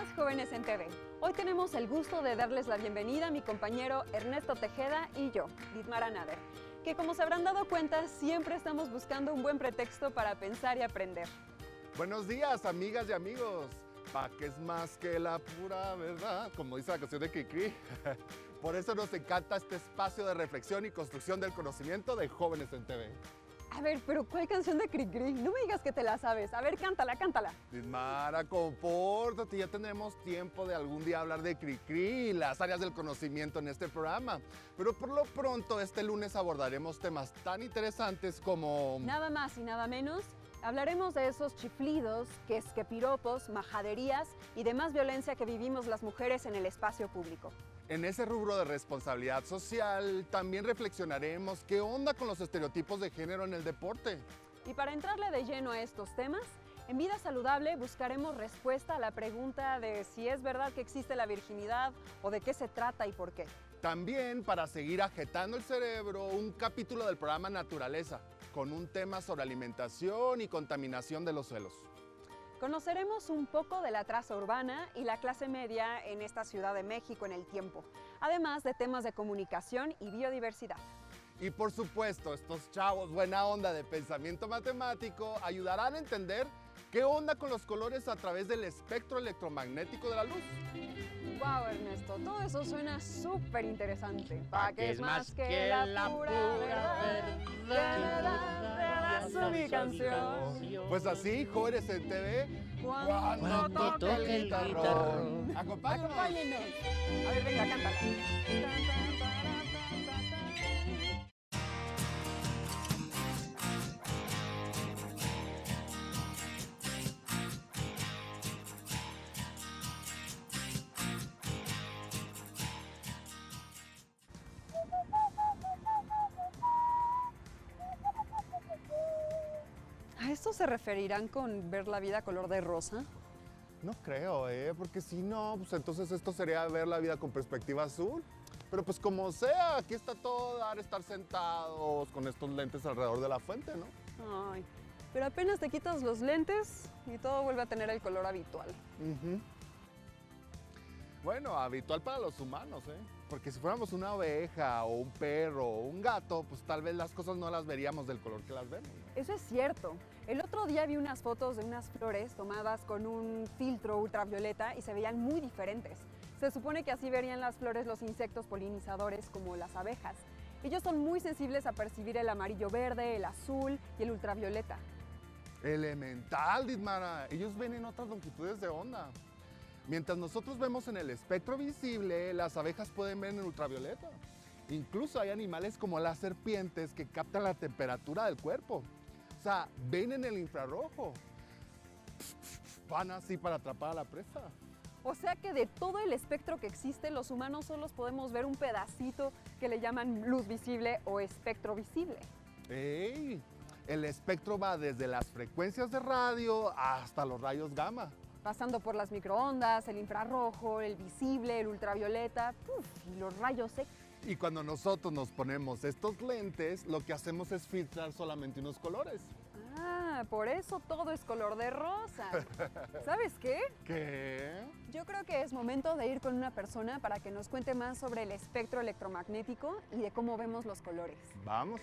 días, jóvenes en TV. Hoy tenemos el gusto de darles la bienvenida a mi compañero Ernesto Tejeda y yo, Ditmara Nader, que como se habrán dado cuenta, siempre estamos buscando un buen pretexto para pensar y aprender. Buenos días, amigas y amigos. Pa' que es más que la pura verdad, como dice la canción de Cricri. Por eso nos encanta este espacio de reflexión y construcción del conocimiento de Jóvenes en TV. A ver, pero ¿cuál canción de Cricri? No me digas que te la sabes. A ver, cántala, cántala. Ditmara, compórtate, ya tendremos tiempo de algún día hablar de Cricri y las áreas del conocimiento en este programa. Pero por lo pronto, este lunes abordaremos temas tan interesantes como... Nada más y nada menos, hablaremos de esos chiflidos, piropos, majaderías y demás violencia que vivimos las mujeres en el espacio público. En ese rubro de responsabilidad social, también reflexionaremos qué onda con los estereotipos de género en el deporte. Y para entrarle de lleno a estos temas, en Vida Saludable buscaremos respuesta a la pregunta de si es verdad que existe la virginidad o de qué se trata y por qué. También, para seguir ajetando el cerebro, un capítulo del programa Naturaleza, con un tema sobre alimentación y contaminación de los suelos. Conoceremos un poco de la traza urbana y la clase media en esta Ciudad de México en el tiempo, además de temas de comunicación y biodiversidad. Y por supuesto, estos chavos buena onda de pensamiento matemático ayudarán a entender qué onda con los colores a través del espectro electromagnético de la luz. Wow, Ernesto, todo eso suena súper interesante. Pa' que es más que la pura verdad, mi canción. Pues así, Jóvenes en TV, Cuando toque el guitarrón. Acompáñenos. Acompáñenos. A ver, venga, cántala. ¿A esto se referirán con ver la vida color de rosa? No creo, porque si no, pues entonces esto sería ver la vida con perspectiva azul. Pero pues como sea, aquí está todo dar, estar sentados con estos lentes alrededor de la fuente, ¿no? Ay, pero apenas te quitas los lentes y todo vuelve a tener el color habitual. Bueno, habitual para los humanos, porque si fuéramos una oveja o un perro o un gato, pues tal vez las cosas no las veríamos del color que las vemos, ¿no? Eso es cierto. El otro día vi unas fotos de unas flores tomadas con un filtro ultravioleta y se veían muy diferentes. Se supone que así verían las flores los insectos polinizadores como las abejas. Ellos son muy sensibles a percibir el amarillo verde, el azul y el ultravioleta. Elemental, Ditmara. Ellos ven en otras longitudes de onda. Mientras nosotros vemos en el espectro visible, las abejas pueden ver en el ultravioleta. Incluso hay animales como las serpientes que captan la temperatura del cuerpo. O sea, ven en el infrarrojo. Van así para atrapar a la presa. O sea que de todo el espectro que existe, los humanos solo podemos ver un pedacito que le llaman luz visible o espectro visible. ¡Ey! El espectro va desde las frecuencias de radio hasta los rayos gamma. Pasando por las microondas, el infrarrojo, el visible, el ultravioleta, y los rayos X. Y cuando nosotros nos ponemos estos lentes, lo que hacemos es filtrar solamente unos colores. Ah, por eso todo es color de rosa. ¿Sabes qué? ¿Qué? Yo creo que es momento de ir con una persona para que nos cuente más sobre el espectro electromagnético y de cómo vemos los colores. Vamos.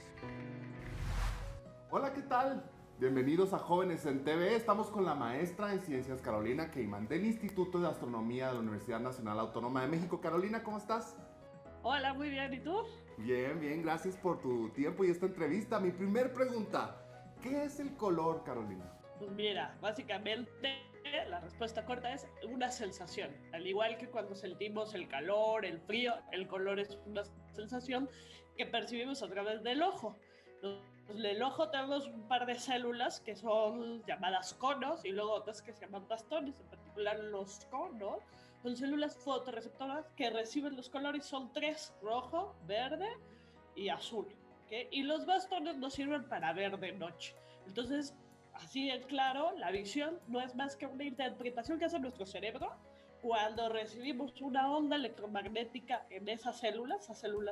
Hola, ¿qué tal? Bienvenidos a Jóvenes en TV. Estamos con la maestra en Ciencias Carolina Keiman del Instituto de Astronomía de la Universidad Nacional Autónoma de México. Carolina, ¿cómo estás? Hola, muy bien. ¿Y tú? Bien, bien. Gracias por tu tiempo y esta entrevista. Mi primer pregunta, ¿qué es el color, Carolina? Pues mira, básicamente la respuesta corta es una sensación. Al igual que cuando sentimos el calor, el frío, el color es una sensación que percibimos a través del ojo. En el ojo tenemos un par de células que son llamadas conos y luego otras que se llaman bastones. En particular los conos son células fotorreceptoras que reciben los colores, son tres: rojo, verde y azul, ¿okay? Y los bastones nos sirven para ver de noche. Entonces, así es claro, la visión no es más que una interpretación que hace nuestro cerebro cuando recibimos una onda electromagnética en esas células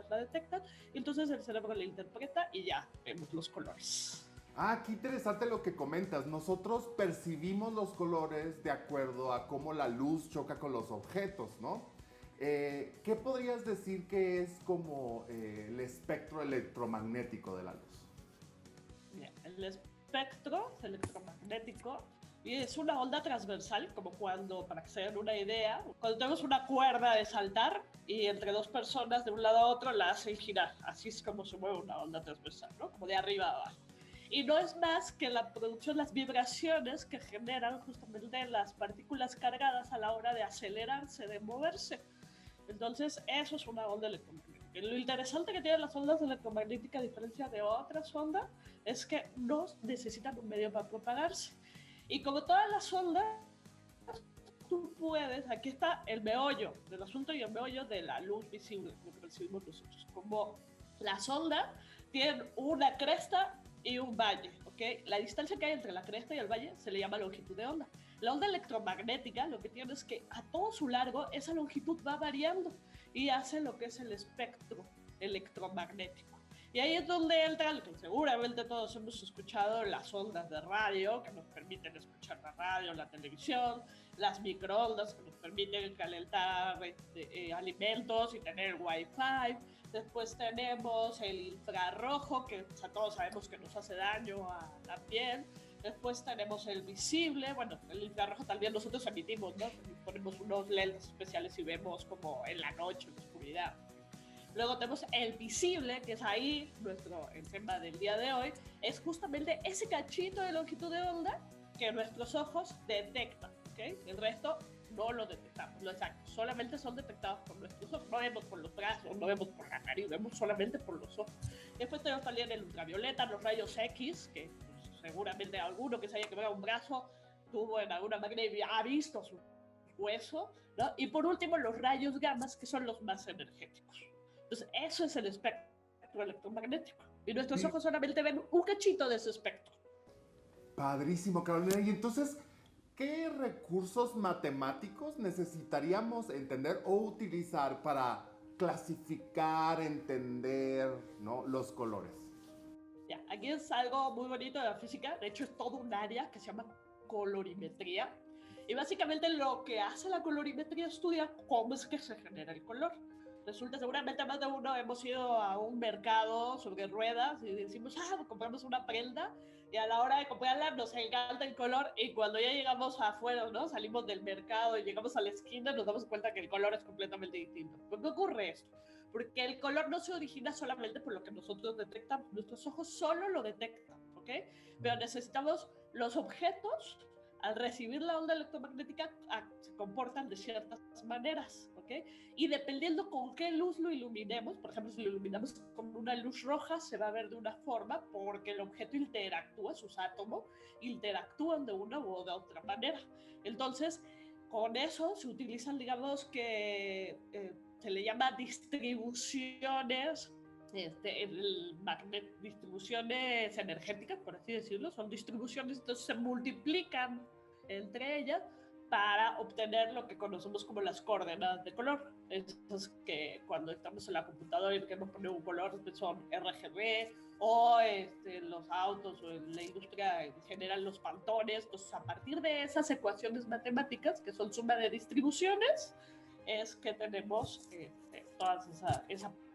la detectan, y entonces el cerebro la interpreta y ya vemos los colores. Ah, qué interesante lo que comentas. Nosotros percibimos los colores de acuerdo a cómo la luz choca con los objetos, ¿no? ¿Qué podrías decir que es como el espectro electromagnético de la luz? Bien, el espectro electromagnético es una onda transversal, como cuando, para que se den una idea, cuando tenemos una cuerda de saltar y entre dos personas de un lado a otro la hacen girar. Así es como se mueve una onda transversal, ¿no? Como de arriba a abajo. Y no es más que la producción, las vibraciones que generan justamente las partículas cargadas a la hora de acelerarse, de moverse. Entonces, eso es una onda electromagnética. Y lo interesante que tienen las ondas electromagnéticas, a diferencia de otras ondas, es que no necesitan un medio para propagarse. Y como todas las ondas, tú puedes, aquí está el meollo del asunto y el meollo de la luz visible que percibimos nosotros. Como las ondas tienen una cresta y un valle, ¿ok? La distancia que hay entre la cresta y el valle se le llama longitud de onda. La onda electromagnética lo que tiene es que a todo su largo esa longitud va variando y hace lo que es el espectro electromagnético. Y ahí es donde entra lo que seguramente todos hemos escuchado, las ondas de radio que nos permiten escuchar la radio, la televisión, las microondas que nos permiten calentar alimentos y tener wifi. Después tenemos el infrarrojo, que todos sabemos que nos hace daño a la piel. Después tenemos el visible, bueno, el infrarrojo también nosotros emitimos, ¿no? Ponemos unos lentes especiales y vemos como en la noche, en la oscuridad. Luego tenemos el visible, que es ahí el tema del día de hoy, es justamente ese cachito de longitud de onda que nuestros ojos detectan, ¿ok? El resto no lo detectamos, lo exacto, solamente son detectados por nuestros ojos, no vemos por los brazos, no vemos por la nariz, vemos solamente por los ojos. Después tenemos también el ultravioleta, los rayos X, que pues, seguramente alguno que se haya quebrado un brazo tuvo en alguna manera y ha visto su hueso, ¿no? Y por último los rayos gamma, que son los más energéticos. Entonces, eso es el espectro electromagnético. Y nuestros ojos solamente ven un cachito de ese espectro. Padrísimo, Carolina. Y entonces, ¿qué recursos matemáticos necesitaríamos entender o utilizar para clasificar, entender, ¿no?, los colores? Ya, aquí es algo muy bonito de la física. De hecho, es todo un área que se llama colorimetría. Y básicamente lo que hace la colorimetría estudia cómo es que se genera el color. Resulta, seguramente más de uno hemos ido a un mercado sobre ruedas y decimos, compramos una prenda y a la hora de comprarla nos encanta el color y cuando ya llegamos afuera, ¿no? Salimos del mercado y llegamos a la esquina nos damos cuenta que el color es completamente distinto. ¿Por qué ocurre esto? Porque el color no se origina solamente por lo que nosotros detectamos, nuestros ojos solo lo detectan, ¿ok? Pero necesitamos los objetos al recibir la onda electromagnética se comportan de ciertas maneras, ¿ok? Y dependiendo con qué luz lo iluminemos, por ejemplo, si lo iluminamos con una luz roja, se va a ver de una forma porque el objeto interactúa, sus átomos interactúan de una u de otra manera. Entonces, con eso se utilizan, digamos que se le llama distribuciones distribuciones energéticas, por así decirlo, son distribuciones, entonces se multiplican entre ellas para obtener lo que conocemos como las coordenadas de color. Esas que cuando estamos en la computadora y queremos poner un color son RGB, o los autos o en la industria generan los pantones. Entonces, a partir de esas ecuaciones matemáticas, que son suma de distribuciones, es que tenemos toda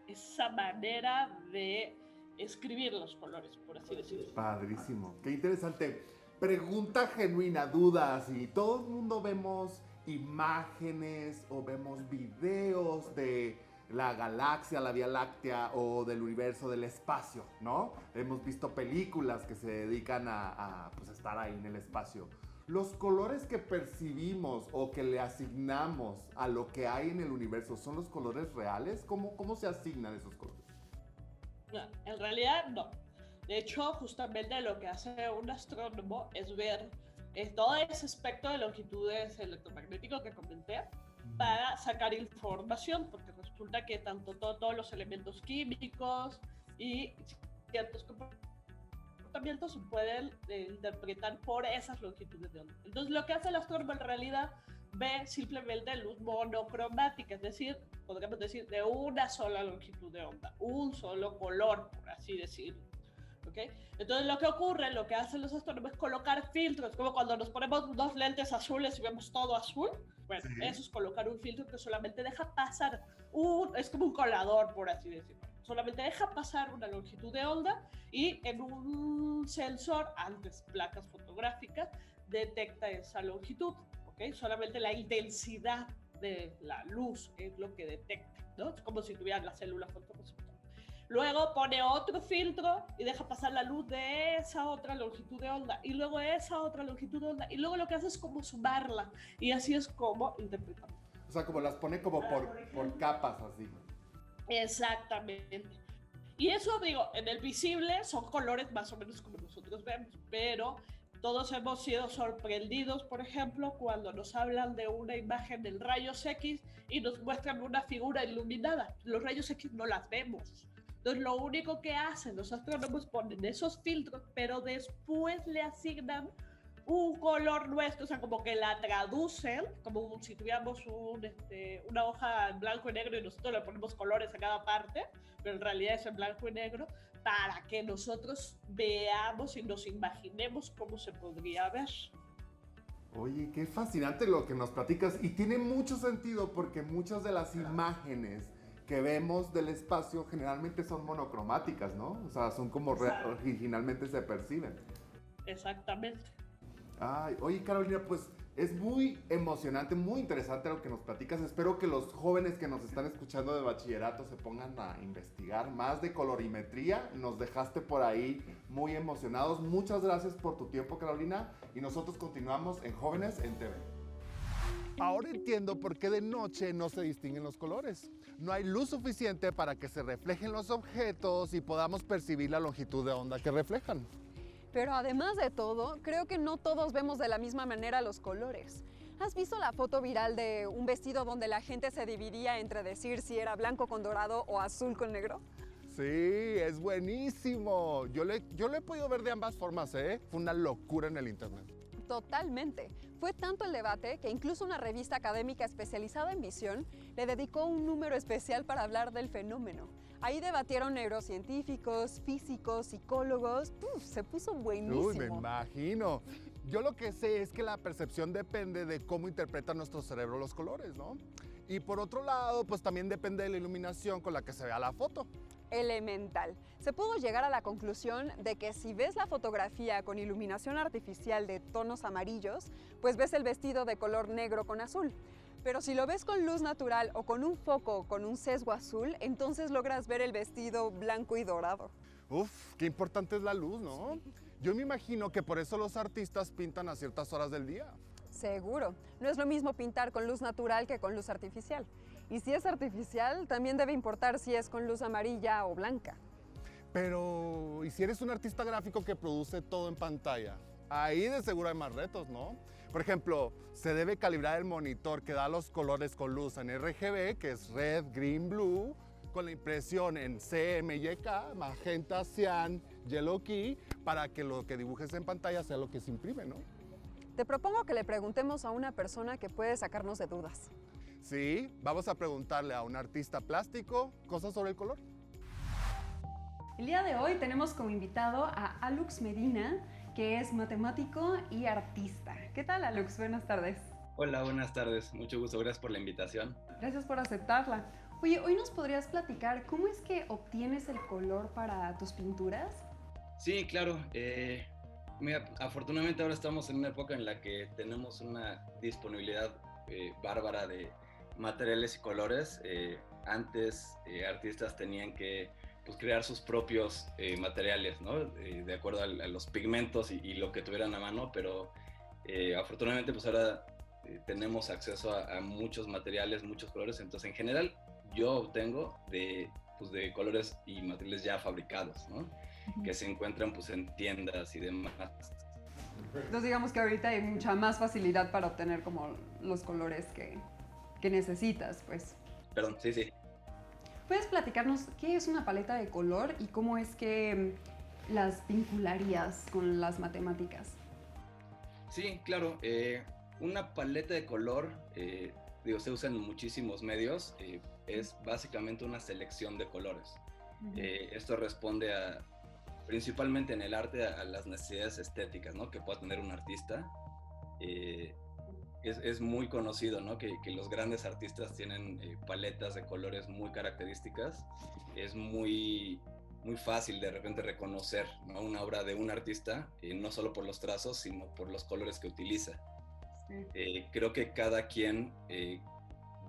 esa manera de escribir los colores, por así decirlo. Padrísimo, qué interesante. Pregunta genuina, dudas, y todo el mundo vemos imágenes o vemos videos de la galaxia, la Vía Láctea o del universo, del espacio, ¿no? Hemos visto películas que se dedican a pues, estar ahí en el espacio. ¿Los colores que percibimos o que le asignamos a lo que hay en el universo son los colores reales? ¿Cómo se asignan esos colores? No, en realidad no. De hecho, justamente lo que hace un astrónomo es ver todo ese espectro de longitudes electromagnéticos que comenté para sacar información, porque resulta que tanto todos los elementos químicos y ciertos comportamientos se pueden interpretar por esas longitudes de onda. Entonces, lo que hace el astrónomo en realidad ve simplemente luz monocromática, es decir, podríamos decir de una sola longitud de onda, un solo color, por así decirlo. ¿ok? Entonces lo que ocurre, lo que hacen los astrónomos es colocar filtros, como cuando nos ponemos dos lentes azules y vemos todo azul. Bueno, Sí. eso es colocar un filtro que solamente deja pasar es como un colador, por así decirlo. Solamente deja pasar una longitud de onda y en un sensor, antes placas fotográficas, detecta esa longitud, ¿ok? Solamente la intensidad de la luz es lo que detecta, ¿no? Es como si tuvieran la célula fotorreceptora. Luego pone otro filtro y deja pasar la luz de esa otra longitud de onda y luego esa otra longitud de onda y luego lo que hace es como sumarla y así es como interpretamos. O sea, como las pone como por capas así. Exactamente. Y eso, digo, en el visible son colores más o menos como nosotros vemos, pero todos hemos sido sorprendidos, por ejemplo, cuando nos hablan de una imagen del rayos X y nos muestran una figura iluminada. Los rayos X no las vemos. Entonces, lo único que hacen los astrónomos ponen esos filtros, pero después le asignan un color nuestro, o sea, como que la traducen, como si tuviéramos una hoja en blanco y negro y nosotros le ponemos colores a cada parte, pero en realidad es en blanco y negro, para que nosotros veamos y nos imaginemos cómo se podría ver. Oye, qué fascinante lo que nos platicas y tiene mucho sentido porque muchas de las imágenes que vemos del espacio generalmente son monocromáticas, ¿no? O sea, son como originalmente se perciben. Exactamente. Ay, oye Carolina, pues es muy emocionante, muy interesante lo que nos platicas. Espero que los jóvenes que nos están escuchando de bachillerato se pongan a investigar más de colorimetría. Nos dejaste por ahí muy emocionados. Muchas gracias por tu tiempo, Carolina. Y nosotros continuamos en Jóvenes en TV. Ahora entiendo por qué de noche no se distinguen los colores. No hay luz suficiente para que se reflejen los objetos y podamos percibir la longitud de onda que reflejan. Pero además de todo, creo que no todos vemos de la misma manera los colores. ¿Has visto la foto viral de un vestido donde la gente se dividía entre decir si era blanco con dorado o azul con negro? Sí, es buenísimo. Yo lo he podido ver de ambas formas, ¿eh? Fue una locura en el internet. Totalmente. Fue tanto el debate que incluso una revista académica especializada en visión le dedicó un número especial para hablar del fenómeno. Ahí debatieron neurocientíficos, físicos, psicólogos. Se puso buenísimo. Uy, me imagino. Yo lo que sé es que la percepción depende de cómo interpreta nuestro cerebro los colores, ¿no? Y por otro lado, pues también depende de la iluminación con la que se vea la foto. Elemental. Se pudo llegar a la conclusión de que si ves la fotografía con iluminación artificial de tonos amarillos, pues ves el vestido de color negro con azul. Pero si lo ves con luz natural o con un foco con un sesgo azul, entonces logras ver el vestido blanco y dorado. Uf, qué importante es la luz, ¿no? Yo me imagino que por eso los artistas pintan a ciertas horas del día. Seguro. No es lo mismo pintar con luz natural que con luz artificial. Y si es artificial, también debe importar si es con luz amarilla o blanca. Pero, ¿y si eres un artista gráfico que produce todo en pantalla? Ahí de seguro hay más retos, ¿no? Por ejemplo, se debe calibrar el monitor que da los colores con luz en RGB, que es red, green, blue, con la impresión en CMYK, magenta, cian, yellow key, para que lo que dibujes en pantalla sea lo que se imprime, ¿no? Te propongo que le preguntemos a una persona que puede sacarnos de dudas. Sí, vamos a preguntarle a un artista plástico cosas sobre el color. El día de hoy tenemos como invitado a Alux Medina, que es matemático y artista. ¿Qué tal, Alux? Buenas tardes. Hola, buenas tardes. Mucho gusto. Gracias por la invitación. Gracias por aceptarla. Oye, hoy nos podrías platicar cómo es que obtienes el color para tus pinturas. Sí, claro. Mira, afortunadamente ahora estamos en una época en la que tenemos una disponibilidad bárbara de materiales y colores. Antes artistas tenían que crear sus propios materiales, ¿no? De acuerdo a los pigmentos y lo que tuvieran a mano, pero afortunadamente pues ahora tenemos acceso a muchos materiales, muchos colores. Entonces en general yo obtengo de colores y materiales ya fabricados, ¿no? Que se encuentran pues en tiendas y demás. Entonces digamos que ahorita hay mucha más facilidad para obtener como los colores que necesitas, pues. Perdón, sí. ¿Puedes platicarnos qué es una paleta de color y cómo es que las vincularías con las matemáticas? Sí, claro. Una paleta de color, se usa en muchísimos medios. Es básicamente una selección de colores. Esto responde a principalmente en el arte a las necesidades estéticas, ¿no? Que pueda tener un artista. Es muy conocido, ¿no? Que los grandes artistas tienen paletas de colores muy características. Es muy fácil de repente reconocer, ¿no? Una obra de un artista, no solo por los trazos, sino por los colores que utiliza. Sí. Creo que cada quien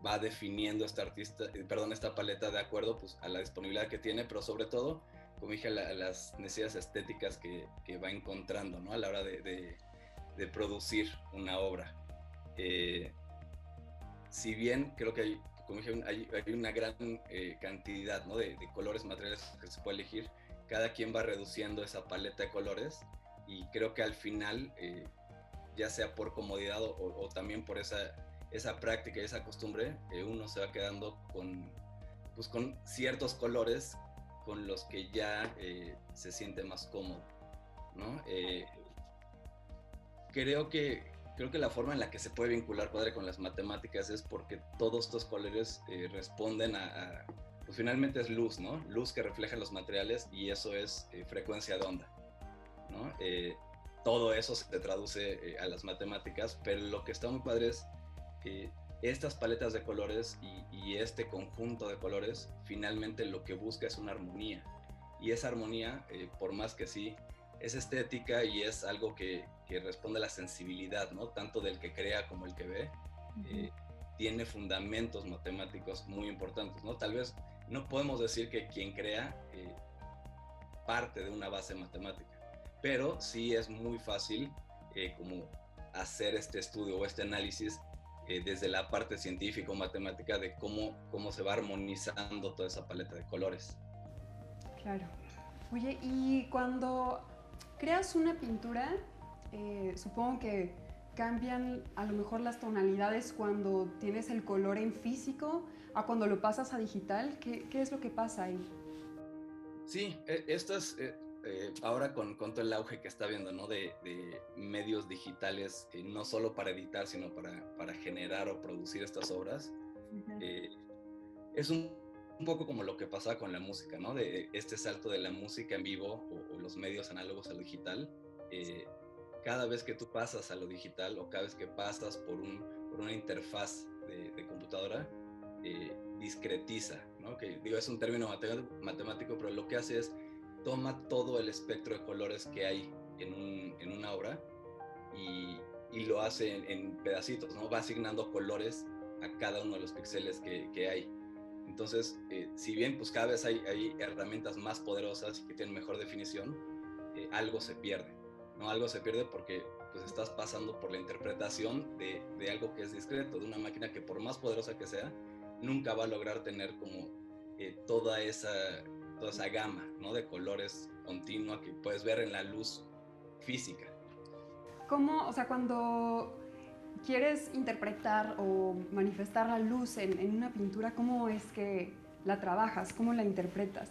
va definiendo esta paleta de acuerdo, pues, a la disponibilidad que tiene, pero sobre todo, como dije, a las necesidades estéticas que va encontrando, ¿no? A la hora de producir una obra. Si bien creo que como dije, hay una gran cantidad, ¿no? de colores, materiales que se puede elegir, cada quien va reduciendo esa paleta de colores, y creo que al final, ya sea por comodidad o también por esa práctica y esa costumbre, uno se va quedando con ciertos colores con los que ya se siente más cómodo, ¿no? Creo que la forma en la que se puede vincular padre con las matemáticas es porque todos estos colores responden pues finalmente es luz, ¿no? Luz que refleja los materiales, y eso es frecuencia de onda, ¿no? Todo eso se traduce a las matemáticas, pero lo que está muy padre es estas paletas de colores y este conjunto de colores, finalmente lo que busca es una armonía, y esa armonía, por más que sí, es estética y es algo que responde a la sensibilidad, ¿no? Tanto del que crea como el que ve, tiene fundamentos matemáticos muy importantes, ¿no? Tal vez no podemos decir que quien crea parte de una base matemática, pero sí es muy fácil como hacer este estudio o este análisis desde la parte científico-matemática de cómo se va armonizando toda esa paleta de colores. Claro. Oye, y cuando creas una pintura, supongo que cambian a lo mejor las tonalidades cuando tienes el color en físico a cuando lo pasas a digital. ¿Qué es lo que pasa ahí? Sí, esto es ahora con todo el auge que está habiendo, ¿no? de medios digitales, no solo para editar, sino para generar o producir estas obras. Es un poco como lo que pasaba con la música, ¿no? De este salto de la música en vivo o los medios análogos a lo digital. Cada vez que tú pasas a lo digital, o cada vez que pasas por una interfaz de computadora, discretiza, ¿no? Que digo, es un término matemático, pero lo que hace es toma todo el espectro de colores que hay en una obra y lo hace en pedacitos, ¿no? Va asignando colores a cada uno de los píxeles que hay. Entonces, si bien pues cada vez hay herramientas más poderosas y que tienen mejor definición, algo se pierde, ¿no? Algo se pierde porque pues estás pasando por la interpretación de algo que es discreto, de una máquina que por más poderosa que sea, nunca va a lograr tener como toda esa gama, ¿no? De colores continua que puedes ver en la luz física. ¿Cómo, o sea, cuando quieres interpretar o manifestar la luz en una pintura, cómo es que la trabajas? ¿Cómo la interpretas?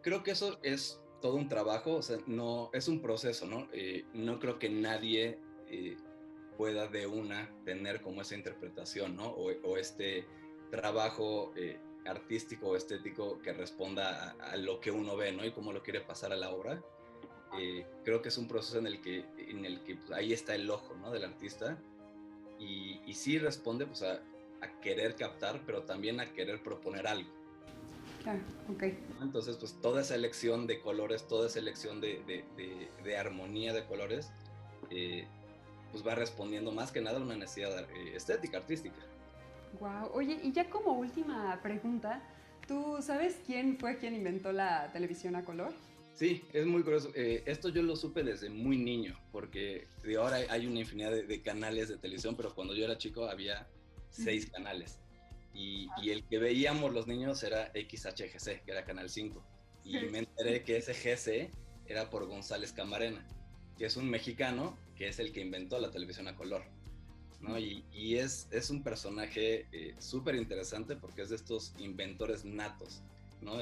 Creo que eso es todo un trabajo, o sea, no, es un proceso, ¿no? No creo que nadie pueda de una tener como esa interpretación, ¿no? O este trabajo artístico o estético que responda a lo que uno ve, ¿no? Y cómo lo quiere pasar a la obra. Creo que es un proceso en el que pues, ahí está el ojo, ¿no? Del artista, y sí responde pues, a querer captar, pero también a querer proponer algo. Claro, ok. Entonces, pues toda esa elección de colores, toda esa elección de armonía de colores, pues va respondiendo más que nada a una necesidad estética, artística. Wow. Oye, y ya como última pregunta, ¿tú sabes quién fue quien inventó la televisión a color? Sí, es muy curioso. Esto yo lo supe desde muy niño, porque ahora hay una infinidad de canales de televisión, pero cuando yo era chico había 6 canales. Y el que veíamos los niños era XHGC, que era Canal 5. Y me enteré que ese GC era por González Camarena, que es un mexicano que es el que inventó la televisión a color, ¿no? Y es un personaje súper interesante porque es de estos inventores natos, ¿no?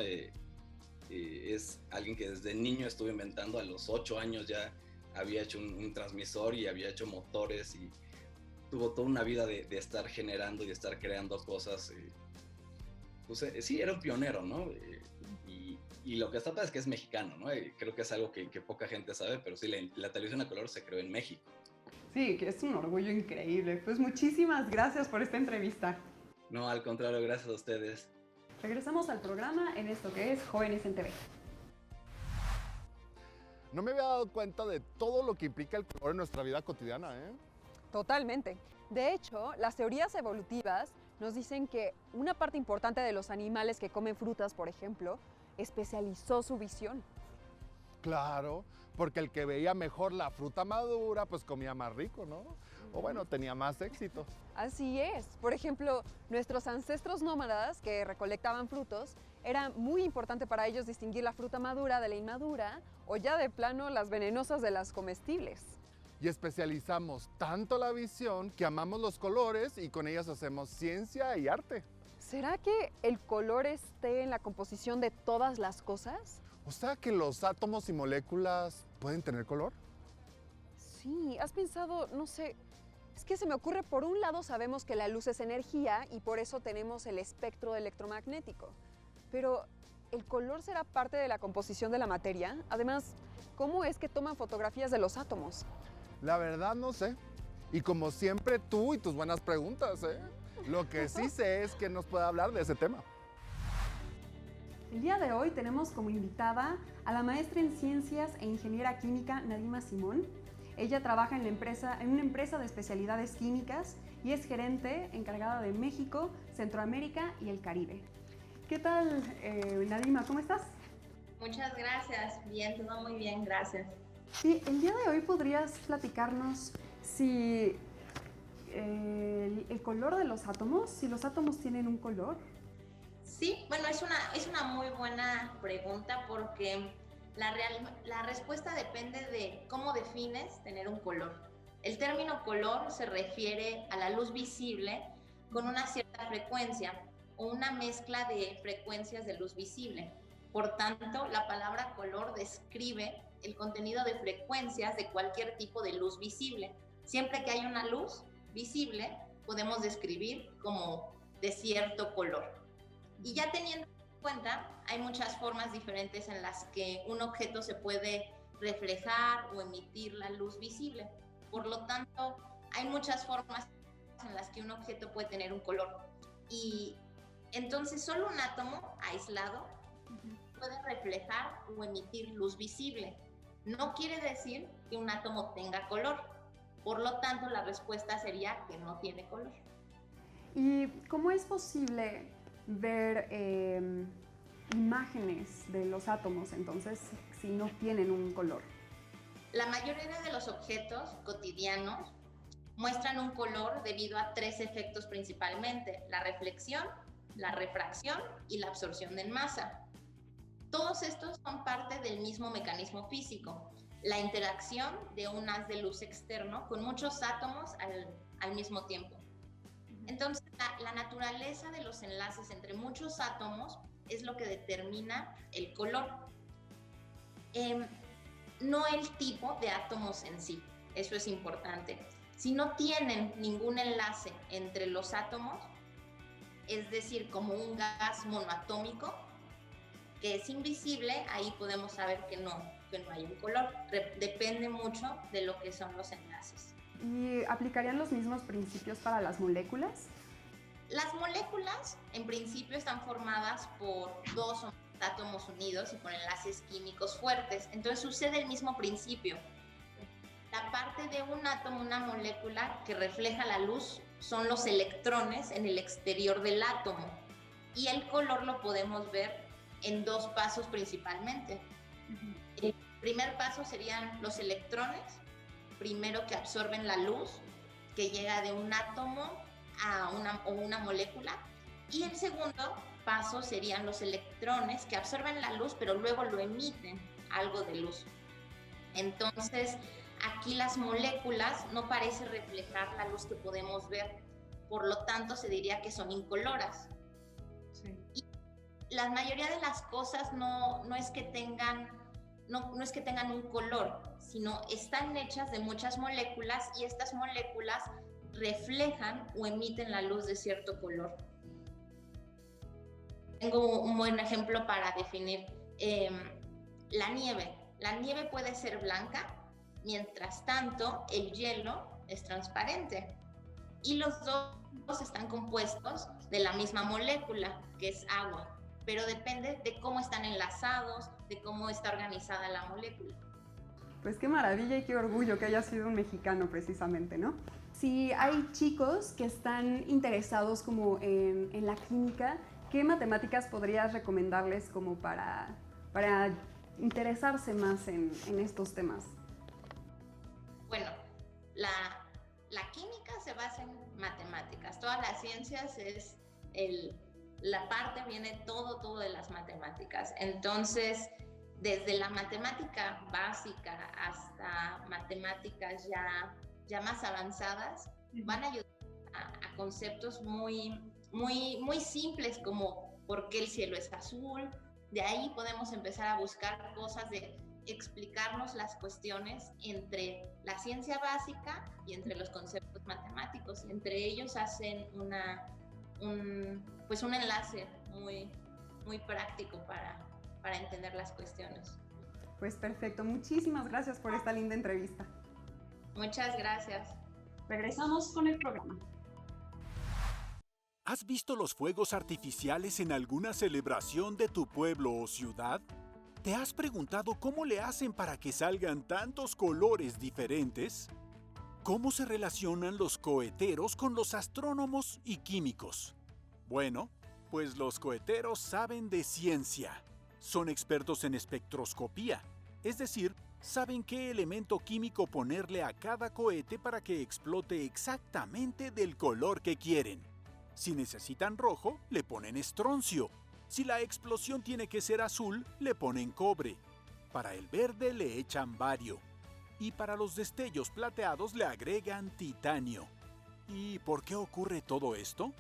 Es alguien que desde niño estuvo inventando, a los 8 años ya había hecho un transmisor y había hecho motores y tuvo toda una vida de estar generando y de estar creando cosas. Pues, sí, era un pionero, ¿no? Y lo que está padre es que es mexicano, ¿no? Y creo que es algo que poca gente sabe, pero sí, la televisión a color se creó en México. Sí, que es un orgullo increíble. Pues muchísimas gracias por esta entrevista. No, al contrario, gracias a ustedes. Regresamos al programa en esto que es Jóvenes en TV. No me había dado cuenta de todo lo que implica el color en nuestra vida cotidiana, ¿eh? Totalmente. De hecho, las teorías evolutivas nos dicen que una parte importante de los animales que comen frutas, por ejemplo, especializó su visión. Claro, porque el que veía mejor la fruta madura, pues comía más rico, ¿no? O bueno, tenía más éxito. Así es. Por ejemplo, nuestros ancestros nómadas que recolectaban frutos, era muy importante para ellos distinguir la fruta madura de la inmadura o ya de plano las venenosas de las comestibles. Y especializamos tanto la visión que amamos los colores y con ellas hacemos ciencia y arte. ¿Será que el color esté en la composición de todas las cosas? O sea que los átomos y moléculas pueden tener color. Sí, has pensado, no sé, es que se me ocurre, por un lado sabemos que la luz es energía y por eso tenemos el espectro electromagnético, pero ¿el color será parte de la composición de la materia? Además, ¿cómo es que toman fotografías de los átomos? La verdad no sé. Y como siempre tú y tus buenas preguntas, ¿eh? Lo que sí sé es que nos puede hablar de ese tema. El día de hoy tenemos como invitada a la maestra en Ciencias e Ingeniera Química Nadima Simón. Ella trabaja en una empresa de especialidades químicas y es gerente encargada de México, Centroamérica y el Caribe. ¿Qué tal, Nadima? ¿Cómo estás? Muchas gracias. Bien, todo muy bien, gracias. Sí, el día de hoy podrías platicarnos si el color de los átomos, si los átomos tienen un color. Sí, bueno, es una muy buena pregunta porque la respuesta depende de cómo defines tener un color. El término color se refiere a la luz visible con una cierta frecuencia o una mezcla de frecuencias de luz visible. Por tanto, la palabra color describe el contenido de frecuencias de cualquier tipo de luz visible. Siempre que hay una luz visible, podemos describir como de cierto color. Y ya teniendo en cuenta, hay muchas formas diferentes en las que un objeto se puede reflejar o emitir la luz visible. Por lo tanto, hay muchas formas en las que un objeto puede tener un color. Y entonces, solo un átomo aislado puede reflejar o emitir luz visible. No quiere decir que un átomo tenga color. Por lo tanto, la respuesta sería que no tiene color. ¿Y cómo es posible ver imágenes de los átomos, entonces, si no tienen un color? La mayoría de los objetos cotidianos muestran un color debido a tres efectos principalmente: la reflexión, la refracción y la absorción en masa. Todos estos son parte del mismo mecanismo físico, la interacción de un haz de luz externo con muchos átomos al mismo tiempo. Entonces, la naturaleza de los enlaces entre muchos átomos es lo que determina el color. No el tipo de átomos en sí, eso es importante. Si no tienen ningún enlace entre los átomos, es decir, como un gas monoatómico, que es invisible, ahí podemos saber que no hay un color. Depende mucho de lo que son los enlaces. ¿Y aplicarían los mismos principios para las moléculas? Las moléculas, en principio, están formadas por dos o más átomos unidos y por enlaces químicos fuertes. Entonces sucede el mismo principio. La parte de un átomo, una molécula que refleja la luz, son los electrones en el exterior del átomo. Y el color lo podemos ver en dos pasos principalmente. El primer paso serían los electrones, primero que absorben la luz que llega de un átomo a una molécula, y el segundo paso serían los electrones que absorben la luz pero luego lo emiten algo de luz. Entonces aquí las moléculas no parecen reflejar la luz que podemos ver, por lo tanto se diría que son incoloras. Sí. Y la mayoría de las cosas no es que tengan un color, sino están hechas de muchas moléculas y estas moléculas reflejan o emiten la luz de cierto color. Tengo un buen ejemplo para definir la nieve. La nieve puede ser blanca, mientras tanto el hielo es transparente. Y los dos están compuestos de la misma molécula, que es agua, pero depende de cómo están enlazados, de cómo está organizada la molécula. Pues qué maravilla y qué orgullo que haya sido un mexicano precisamente, ¿no? Si hay chicos que están interesados como en la química, ¿qué matemáticas podrías recomendarles como para interesarse más en estos temas? Bueno, la química se basa en matemáticas. Todas las ciencias es la parte viene todo de las matemáticas. Entonces, desde la matemática básica hasta matemáticas ya más avanzadas, van a ayudar a conceptos muy simples como por qué el cielo es azul. De ahí podemos empezar a buscar cosas de explicarnos las cuestiones entre la ciencia básica y entre los conceptos matemáticos. Entre ellos hacen un enlace muy práctico para entender las cuestiones. Pues perfecto, muchísimas gracias por esta linda entrevista. Muchas gracias. Regresamos con el programa. ¿Has visto los fuegos artificiales en alguna celebración de tu pueblo o ciudad? ¿Te has preguntado cómo le hacen para que salgan tantos colores diferentes? ¿Cómo se relacionan los coheteros con los astrónomos y químicos? Bueno, pues los coheteros saben de ciencia. Son expertos en espectroscopía, es decir, saben qué elemento químico ponerle a cada cohete para que explote exactamente del color que quieren. Si necesitan rojo, le ponen estroncio. Si la explosión tiene que ser azul, le ponen cobre. Para el verde le echan bario. Y para los destellos plateados le agregan titanio. ¿Y por qué ocurre todo esto?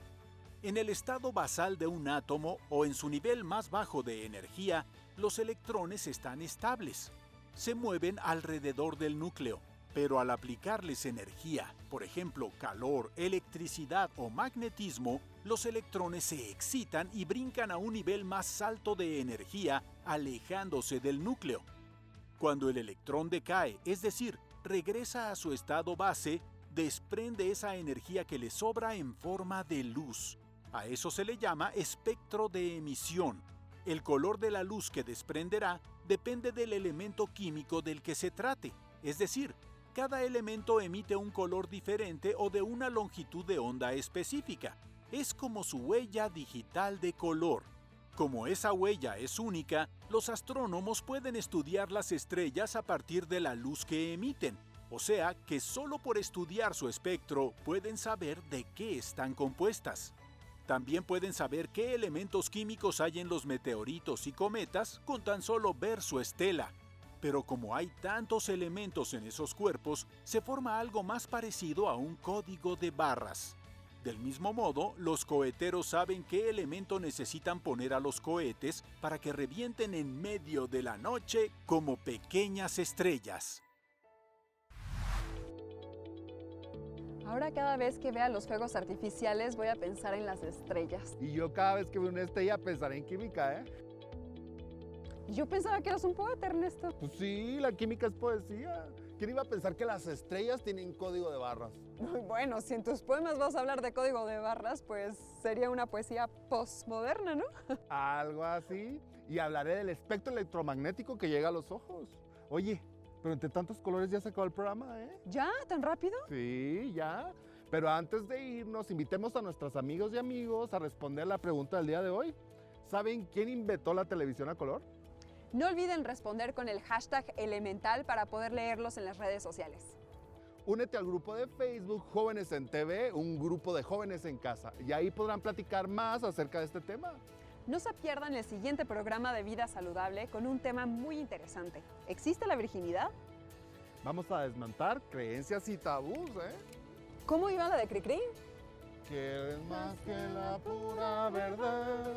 En el estado basal de un átomo o en su nivel más bajo de energía, los electrones están estables. Se mueven alrededor del núcleo, pero al aplicarles energía, por ejemplo calor, electricidad o magnetismo, los electrones se excitan y brincan a un nivel más alto de energía, alejándose del núcleo. Cuando el electrón decae, es decir, regresa a su estado base, desprende esa energía que le sobra en forma de luz. A eso se le llama espectro de emisión. El color de la luz que desprenderá depende del elemento químico del que se trate, es decir, cada elemento emite un color diferente o de una longitud de onda específica. Es como su huella digital de color. Como esa huella es única, los astrónomos pueden estudiar las estrellas a partir de la luz que emiten. O sea que solo por estudiar su espectro pueden saber de qué están compuestas. También pueden saber qué elementos químicos hay en los meteoritos y cometas con tan solo ver su estela. Pero como hay tantos elementos en esos cuerpos, se forma algo más parecido a un código de barras. Del mismo modo, los coheteros saben qué elemento necesitan poner a los cohetes para que revienten en medio de la noche como pequeñas estrellas. Ahora cada vez que vea los fuegos artificiales voy a pensar en las estrellas. Y yo cada vez que veo una estrella pensaré en química, ¿eh? Yo pensaba que eras un poeta, Ernesto. Pues sí, la química es poesía. ¿Quién iba a pensar que las estrellas tienen código de barras? Muy bueno, si en tus poemas vas a hablar de código de barras, pues sería una poesía postmoderna, ¿no? Algo así. Y hablaré del espectro electromagnético que llega a los ojos. Oye, pero entre tantos colores ya se acabó el programa, ¿eh? ¿Ya? ¿Tan rápido? Sí, ya. Pero antes de irnos, invitemos a nuestros amigos y amigos a responder la pregunta del día de hoy. ¿Saben quién inventó la televisión a color? No olviden responder con el hashtag elemental para poder leerlos en las redes sociales. Únete al grupo de Facebook Jóvenes en TV, un grupo de jóvenes en casa. Y ahí podrán platicar más acerca de este tema. No se pierdan el siguiente programa de Vida Saludable con un tema muy interesante. ¿Existe la virginidad? Vamos a desmontar creencias y tabús, ¿eh? ¿Cómo iba la de Cricri? Que es más que la pura verdad.